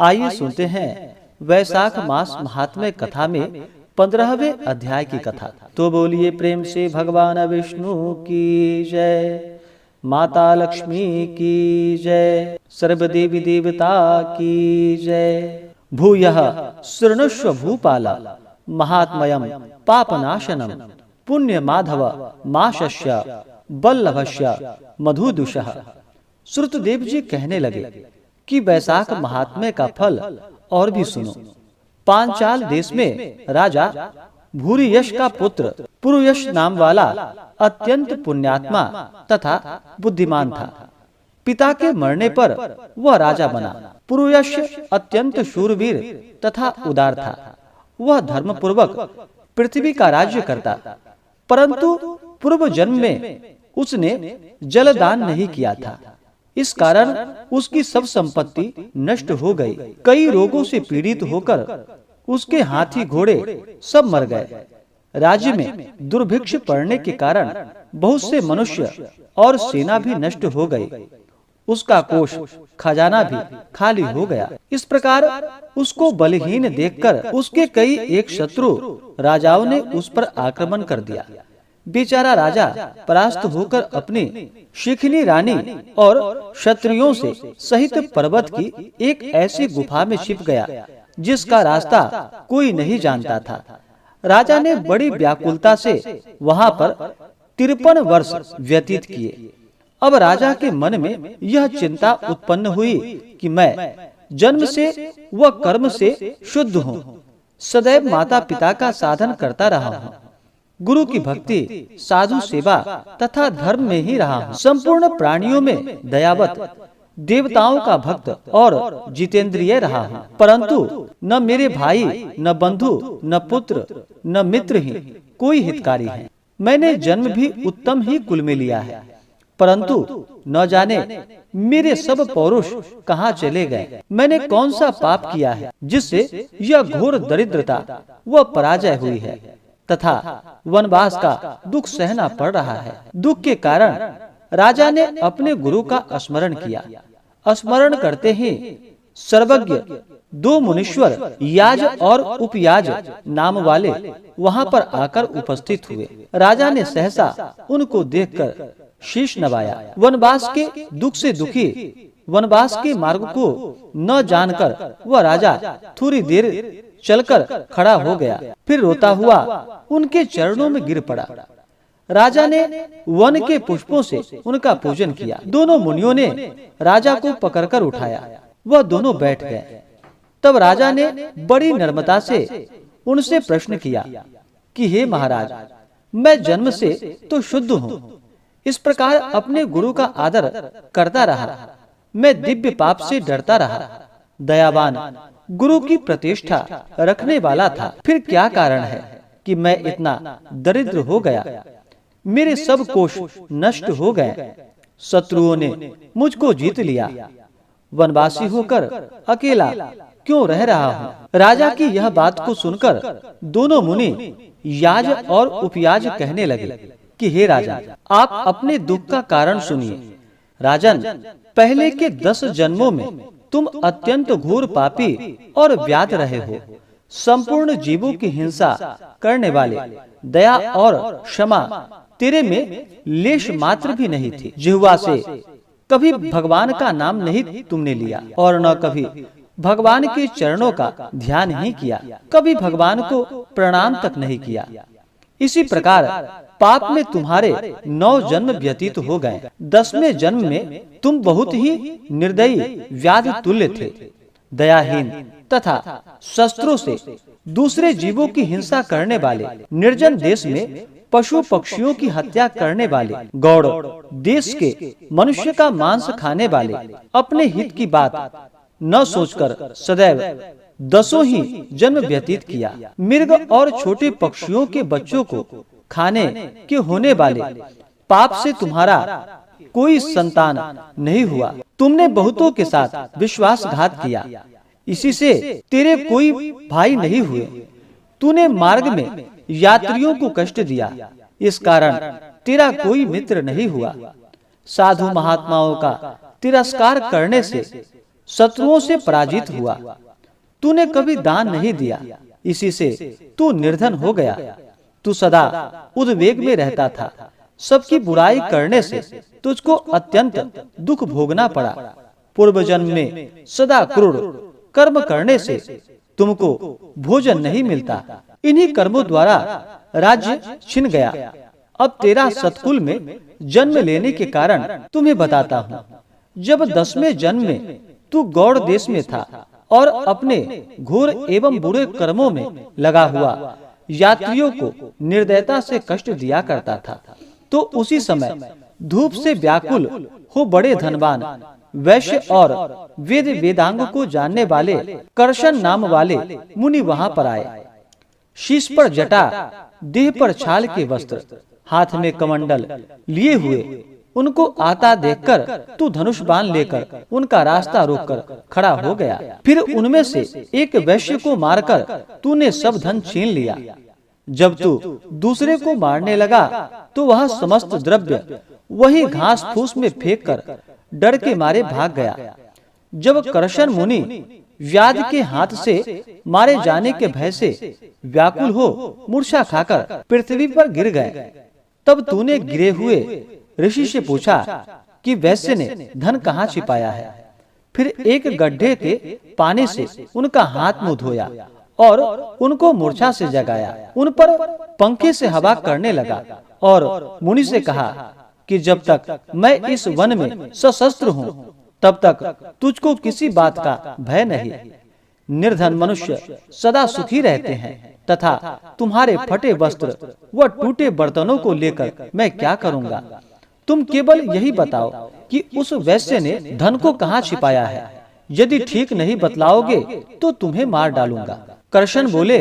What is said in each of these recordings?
आइए सुनते हैं वैशाख मास महात्म्य कथा में 15वें अध्याय की कथा। तो बोलिए प्रेम से भगवान विष्णु की जय, माता लक्ष्मी की जय, सर्व देवी देवता की जय। भूयः शृणुष्व भूपाल महात्मयम् पापनाशनम् पुण्य माधव माशस्य बल्लभस्य मधुदुषः। श्रुतदेव जी कहने लगे कि वैशाख महात्म्य का फल और भी सुनो। पांचाल देश में राजा भूरियश का पुत्र पुरुयश नाम वाला अत्यंत पुण्यात्मा तथा बुद्धिमान था। पिता के मरने पर वह राजा बना। पुरुयश अत्यंत शूरवीर तथा उदार था। वह धर्म पूर्वक पृथ्वी का राज्य करता, परंतु पूर्व जन्म में उसने जलदान नहीं किया था। इस कारण उसकी सब संपत्ति नष्ट हो गई। कई रोगों से पीड़ित होकर उसके हाथी घोड़े सब मर गए। राज्य में दुर्भिक्ष पड़ने के कारण बहुत से मनुष्य और सेना भी नष्ट हो गई। उसका कोष खजाना भी खाली हो गया। इस प्रकार उसको बलहीन देखकर उसके कई एक शत्रु राजाओं ने उस पर आक्रमण कर दिया। बेचारा राजा परास्त होकर अपनी शिखनी रानी और क्षत्रियों से सहित पर्वत की एक ऐसी गुफा में छिप गया जिसका रास्ता कोई नहीं जानता था। राजा ने बड़ी व्याकुलता से वहां पर 53 वर्ष व्यतीत किए। अब राजा के मन में यह चिंता उत्पन्न हुई कि मैं जन्म से व कर्म से शुद्ध हूँ, सदैव माता पिता का साधन करता रहा हूँ, गुरु की भक्ति, साधु सेवा तथा धर्म में ही रहा हूँ, संपूर्ण प्राणियों में दयावत, देवताओं का भक्त और जितेंद्रिय रहा हूँ, परंतु न मेरे भाई, न बंधु, न पुत्र, न मित्र ही कोई हितकारी है। मैंने जन्म भी उत्तम ही कुल में लिया है, परंतु न जाने मेरे सब पौरुष कहाँ चले गए। मैंने कौन सा पाप किया है जिससे यह घोर दरिद्रता व पराजय हुई है तथा वनवास का दुख सहना पड़ रहा है। दुख के कारण राजा ने अपने गुरु का स्मरण किया। स्मरण करते ही सर्वज्ञ 2 मुनीश्वर याज और उपयाज नाम वाले वहां पर आकर उपस्थित हुए। राजा ने सहसा उनको देखकर शीश नवाया। वनवास के दुख से दुखी, वनवास के मार्ग को न जानकर वह राजा थोड़ी देर चलकर खड़ा हो गया, फिर रोता हुआ उनके चरणों में गिर पड़ा। राजा ने वन के पुष्पों से उनका पूजन किया। दोनों मुनियों ने राजा को पकड़कर उठाया। वह दोनों बैठ गए। तब राजा ने बड़ी नम्रता से उनसे प्रश्न किया कि हे महाराज, मैं जन्म से तो शुद्ध हूँ, इस प्रकार अपने गुरु का आदर करता रहा, मैं दिव्य पाप से डरता रहा, दयावान गुरु की प्रतिष्ठा रखने वाला था, फिर क्या कारण है कि मैं इतना दरिद्र हो गया? मेरे सब कोष नष्ट हो गए, शत्रुओं ने मुझको जीत लिया, वनवासी होकर अकेला क्यों रह रहा हूँ? राजा की यह बात को सुनकर दोनों मुनि याज और उपयाज कहने लगे कि हे राजा, आप अपने दुख का कारण सुनिए। राजन, पहले के 10 जन्मों में तुम अत्यंत घोर पापी और व्याध रहे हो। संपूर्ण जीवों की हिंसा करने वाले, दया और क्षमा तेरे में लेश मात्र भी नहीं थी। जिह्वा से कभी भगवान का नाम नहीं तुमने लिया और न कभी भगवान के चरणों का ध्यान ही किया, कभी भगवान को प्रणाम तक नहीं किया। इसी प्रकार पाप में तुम्हारे 9 जन्म व्यतीत हो गए। 10वें जन्म में तुम बहुत ही निर्दयी व्याध तुल्य थे, दयाहीन तथा शस्त्रों से दूसरे जीवों की हिंसा करने वाले, निर्जन देश में पशु पक्षियों की हत्या करने वाले, गौड़ देश के मनुष्य का मांस खाने वाले, अपने हित की बात न सोचकर सदैव 10 ही जन्म व्यतीत किया। मृग और छोटे पक्षियों के बच्चों को खाने के होने वाले पाप से तुम्हारा कोई संतान नहीं हुआ। तुमने बहुतों के साथ विश्वासघात किया, इसी से तेरे कोई भाई नहीं हुए। तूने मार्ग में यात्रियों को कष्ट दिया, इस कारण तेरा कोई मित्र नहीं हुआ। साधु महात्माओं का तिरस्कार करने से शत्रुओं से पराजित हुआ। तूने कभी दान नहीं दिया, इसी से तू निर्धन हो गया। तू सदा उद्वेग में रहता था, सबकी बुराई करने से तुझको अत्यंत दुख भोगना पड़ा। पूर्व जन्म में सदा क्रूर कर्म करने से तुमको भोजन नहीं मिलता। इन्हीं कर्मों द्वारा राज्य छिन गया। अब तेरा सतकुल में जन्म लेने के कारण तुम्हें बताता हूँ। जब 10वें जन्म में तू गौड़ देश में था और अपने घोर एवं बुरे कर्मों में लगा हुआ यात्रियों को निर्दयता से कष्ट दिया करता था, तो उसी समय धूप से व्याकुल हो बड़े धनवान वैश्य और वेद वेदांग को जानने वाले कर्षण नाम वाले मुनि वहां पर आए। शीश पर जटा, देह पर छाल के वस्त्र, हाथ में कमंडल लिए हुए उनको आता देखकर तू धनुष बाण लेकर उनका रास्ता रोककर खड़ा हो गया। फिर उनमें से एक वैश्य को मारकर तूने सब धन छीन लिया। जब तू दूसरे को मारने लगा तो वह समस्त द्रव्य वही घास फूस में फेंक कर डर के मारे भाग गया। जब कर्षण मुनि व्याध के हाथ से मारे जाने के भय से व्याकुल हो मूर्छा खाकर पृथ्वी पर गिर गए, तब तूने गिरे हुए ऋषि से पूछा कि वैश्य ने धन कहाँ छिपाया है। फिर एक गड्ढे के पानी से उनका हाथ मुंह धोया और उनको मूर्छा से जगाया। उन पर पंखे से हवा करने लगा और मुनि से कहा कि जब तक मैं इस वन में सशस्त्र हूँ तब तक तुझको किसी बात का भय नहीं। निर्धन मनुष्य सदा सुखी रहते हैं तथा तुम्हारे फटे वस्त्र व टूटे बर्तनों को लेकर मैं क्या करूँगा। तुम केवल यही बताओ कि उस वैश्य ने धन को कहाँ छिपाया है। यदि ठीक नहीं बतलाओगे तो तुम्हें मार डालूंगा। कर्षण बोले,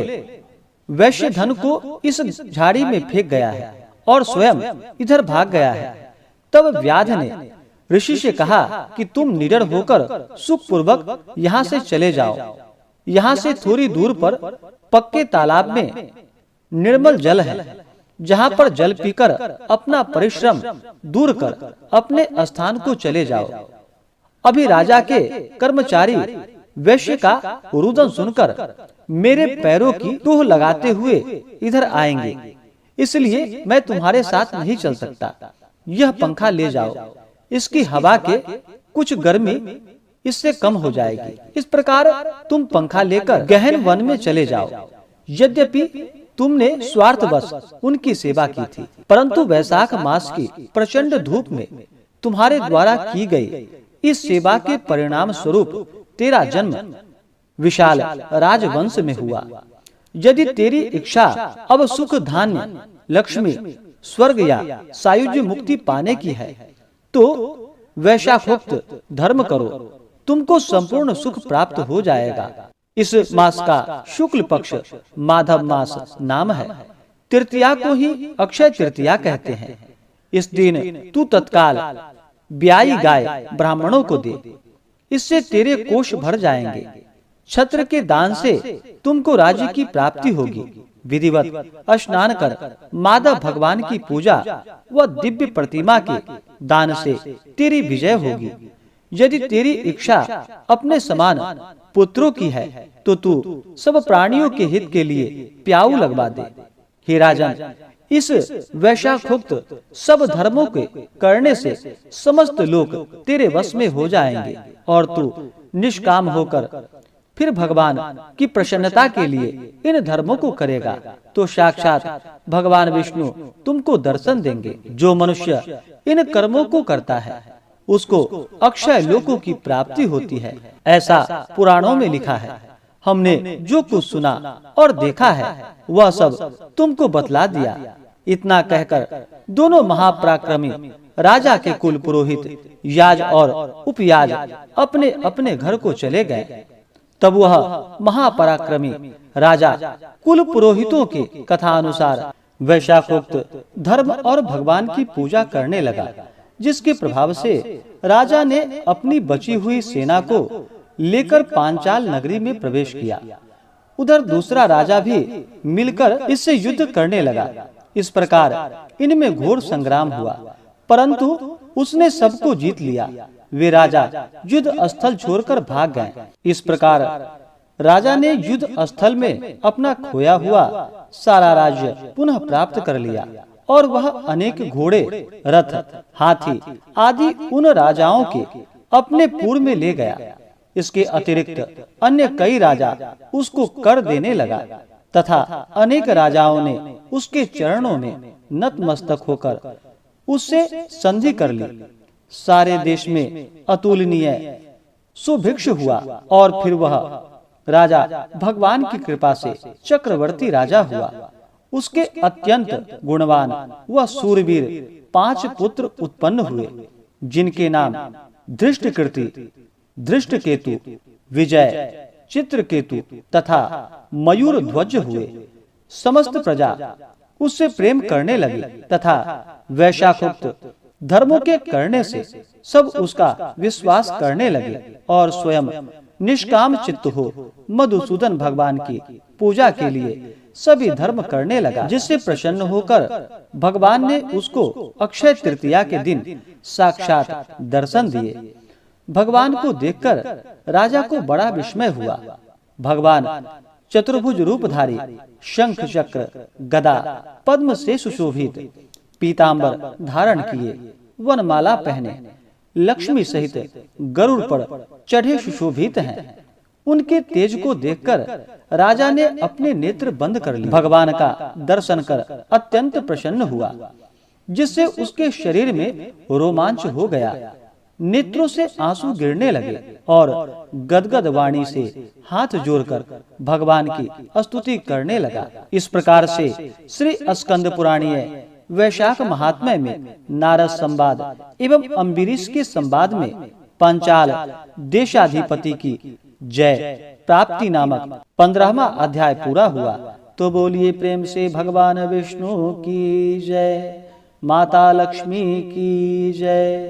वैश्य धन को इस झाड़ी में फेंक गया है और स्वयं इधर भाग गया है। तब व्याध ने ऋषि से कहा कि तुम निडर होकर सुख पूर्वक यहाँ से चले जाओ। यहाँ से थोड़ी दूर पर पक्के तालाब में निर्मल जल है, जहाँ पर जल पीकर अपना परिश्रम दूर कर अपने स्थान को चले जाओ। अभी राजा के कर्मचारी वैश्य का रुदन सुनकर मेरे पैरों की टोह लगाते हुए इधर आएंगे, इसलिए मैं तुम्हारे साथ नहीं चल सकता। यह पंखा ले जाओ, इसकी हवा के कुछ गर्मी इससे कम हो जाएगी। इस प्रकार तुम पंखा लेकर गहन वन में चले जाओ। यद्यपि तुमने स्वार्थवश उनकी सेवा की थी, परंतु वैशाख मास की प्रचंड धूप में तुम्हारे द्वारा की गई इस सेवा के परिणाम स्वरूप तेरा जन्म विशाल राजवंश में हुआ। यदि तेरी इच्छा अब सुख, धान्य, लक्ष्मी, स्वर्ग या सायुज्य मुक्ति पाने की है तो वैशाखोक्त धर्म करो, तुमको संपूर्ण सुख प्राप्त हो जाएगा। इस मास का शुक्ल पक्ष माधव मास नाम है। तृतीया को ही अक्षय तृतीया कहते हैं। इस दिन तू तत्काल ब्याई गाय ब्राह्मणों को दे, इससे तेरे कोष भर जाएंगे। छत्र के दान से तुमको राज्य की प्राप्ति होगी। विधिवत स्नान कर माधव भगवान की पूजा व दिव्य प्रतिमा के दान से तेरी विजय होगी। यदि तेरी इच्छा अपने समान पुत्रों की है तो तू सब प्राणियों के हित के लिए प्याऊ लगवा दे। हे राजन, इस वैशाखोक्त सब धर्मों के करने से समस्त लोग तेरे वश में हो जाएंगे और तू निष्काम होकर फिर भगवान की प्रसन्नता के लिए इन धर्मों को करेगा तो साक्षात भगवान विष्णु तुमको दर्शन देंगे। जो मनुष्य इन कर्मों को करता है उसको अक्षय लोकों की प्राप्ति होती है, ऐसा पुराणों में लिखा है। हमने जो कुछ सुना और देखा है वह सब तुमको बतला दिया। इतना कहकर दोनों महापराक्रमी राजा के कुल पुरोहित याज और उपयाज अपने अपने घर को चले गए। तब वह महापराक्रमी राजा कुल पुरोहितों की कथा अनुसार वैशाखोक्त धर्म और भगवान की पूजा करने लगा, जिसके प्रभाव से राजा ने अपनी बची हुई सेना को लेकर पांचाल नगरी में प्रवेश किया। उधर दूसरा राजा भी मिलकर इससे युद्ध करने लगा। इस प्रकार इनमें घोर संग्राम हुआ, परंतु उसने सबको जीत लिया। वे राजा युद्ध स्थल छोड़कर भाग गए। इस प्रकार राजा ने युद्ध स्थल में अपना खोया हुआ सारा राज्य पुनः प्राप्त कर लिया और वह अनेक घोड़े, रथ, हाथी आदि उन राजाओं के अपने पूर्व में ले गया। इसके अतिरिक्त अन्य कई राजा उसको कर देने लगा तथा अनेक राजाओं ने उसके चरणों में नतमस्तक होकर उससे संधि कर ली। सारे देश में अतुलनीय सुभिक्ष हुआ और फिर वह राजा भगवान की कृपा से चक्रवर्ती राजा हुआ। उसके अत्यंत गुणवान व सूरवीर 5 पुत्र उत्पन्न हुए, जिनके नाम धृष्टकीर्ति, धृष्टकेतु, विजय, चित्रकेतु तथा मयूर ध्वज हुए। समस्त प्रजा उससे प्रेम करने लगी तथा वैशाखोक्त धर्मों के करने से सब उसका विश्वास करने लगे और स्वयं निष्काम चित्त हो मधुसूदन भगवान की पूजा के लिए सभी धर्म करने लगा, जिससे प्रसन्न होकर भगवान ने उसको अक्षय तृतीया के दिन साक्षात दर्शन दिए। भगवान को देखकर राजा को बड़ा विस्मय हुआ। भगवान चतुर्भुज रूपधारी, शंख चक्र गदा पद्म से सुशोभित, पीतांबर धारण किए, वनमाला पहने, लक्ष्मी सहित गरुड़ पर चढ़े सुशोभित हैं। उनके तेज को देखकर राजा ने अपने नेत्र बंद कर लिए। भगवान का दर्शन कर अत्यंत प्रसन्न हुआ, जिससे उसके शरीर में रोमांच हो गया। नेत्रों से आंसू गिरने लगे और गदगद वाणी से हाथ जोड़कर भगवान की स्तुति करने लगा। इस प्रकार से श्री स्कंद पुराणीय वैशाख महात्म्य में नारद संवाद एवं अम्बरीश के संवाद में पंचाल देशाधिपति की जय प्राप्ति नामक 15वां अध्याय पूरा हुआ। तो बोलिए प्रेम से भगवान विष्णु की जय, माता लक्ष्मी की जय।